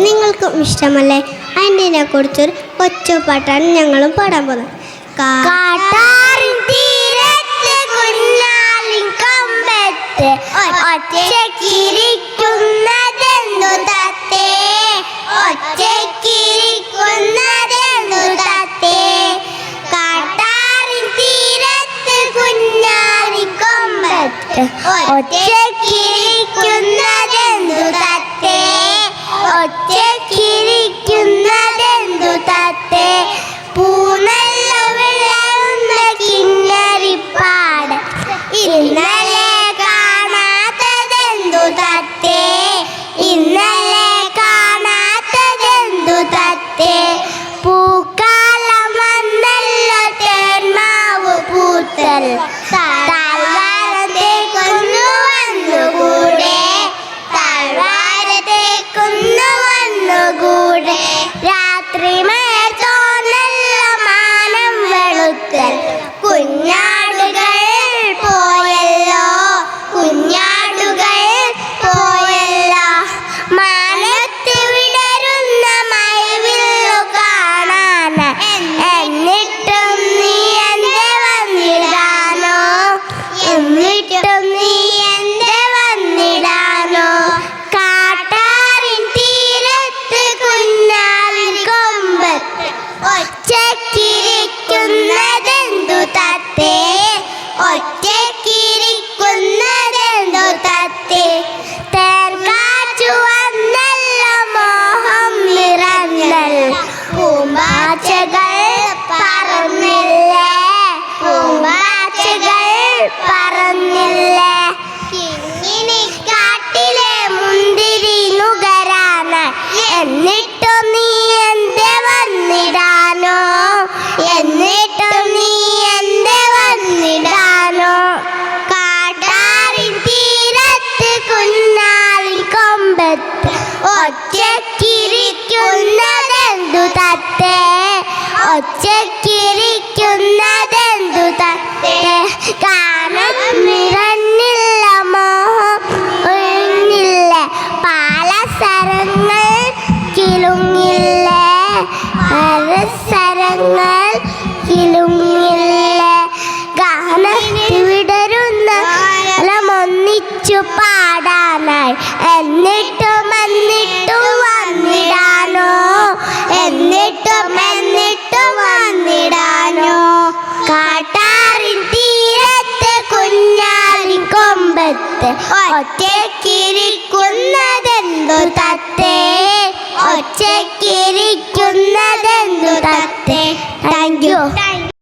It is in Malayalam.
നിങ്ങൾക്കും ഇഷ്ടമല്ലേ? അതിനെ കുറിച്ചൊരു കൊച്ചുപാട്ടാണ് ഞങ്ങളും പാടാൻ പോകുന്നത്. കാട്ടാറിൻ തീരത്ത് കുഞ്ഞാലിൻ കമ്പത്ത് ഒറ്റയ്ക്കിരിക്കുന്നതെന്തു തത്തേ, ഒറ്റയ്ക്കിരിക്കുന്നതെന്തു തത്തേ. കാട്ടാറിൻ തീരത്ത് കുഞ്ഞാലിൻ കമ്പത്ത് ഒറ്റയ്ക്കിരിക്കുന്നതെന്തു തത്തേ, ഒറ്റയ്ക്കിരിക്കുന്നതെന്തു തത്തേ. പൂനല്ല വിളയുന്ന കിന്നരിപ്പാട് ഇന്നലെ കാണാത്തതെന്തു തത്തേ, ഇന്നലെ കാണാത്തതെന്തു തത്തേ. പൂക്കാലം വന്നല്ലോ തേന്മാവ് പൂത്തൽ, താഴ്വാരത്തേക്കൊന്നു വന്നുകൂടെ, താഴ്വാരത്തേക്കൊന്നു വന്നുകൂടെ. രാത്രി മഴ തോന്നല്ല മാനം വെളുത്തൽ, കുഞ്ഞാടുകൾ പോയല്ലോ, കുഞ്ഞാടുകൾ പോയല്ലോ. മാനത്ത് വിടരുന്ന മഴവില്ലു കാണാൻ എന്നിട്ടും നീ എന്റെ വന്നിടാനോ, എന്നിട്ടും നീ എന്റെ വന്നിടാനോ. കാട്ടാറിൻ തീരത്ത് കുഞ്ഞാലിൻ കൊമ്പത്ത് ഒറ്റയ്ക്കിരിക്കുന്നതെന്തു തത്തേ, ഒറ്റയ്ക്കിരിക്കുന്നതെന്തു തത്തേ. തേൻകാറ്റു വന്നല്ലോ മോഹം നിറഞ്ഞല്ലോ, പൂമ്പാറ്റകൾ പറന്നില്ലേ, പൂമ്പാറ്റകൾ പറന്നില്ലേ. കിങ്ങിണിക്കാട്ടിലെ മുന്തിരി നുകരാന് എന്നിട്ടും നീ എന്റെ വന്നിടാനോ, എന്നിട്ടും നീ എന്റെ വന്നിടാനോ. കാട്ടാറിൻ തീരത്ത് കുഞ്ഞാലിൻ കൊമ്പത്ത് ഒറ്റയ്ക്കിരിക്കുന്നതെന്തു തത്തേ, ഒറ്റയ്ക്കിരിക്കുന്നതെന്തു തത്തേ. കാനം നിറഞ്ഞില്ല മോഹം ഒഴിഞ്ഞില്ല, പാലസരങ്ങൾ കിലുങ്ങില്ലേ, പാലസരങ്ങൾ കിലുങ്ങില്ലേ. ഗാനത്തിൽ വിടരുന്ന ഒന്നിച്ചു പാടാനായി എന്നിട്ടും എന്നിട്ടും വന്നിടാനോ, എന്നിട്ടും എന്നിട്ടും വന്നിടാനോ. കാട്ടാറിൻ തീരത്ത് കുഞ്ഞാലിൻ കൊമ്പത്ത് ഒറ്റയ്ക്കിരിക്കുന്നതെന്തു തത്തേ, ഒറ്റയ്ക്കിരിക്കുന്നതെന്തു തത്തേ. Thank you.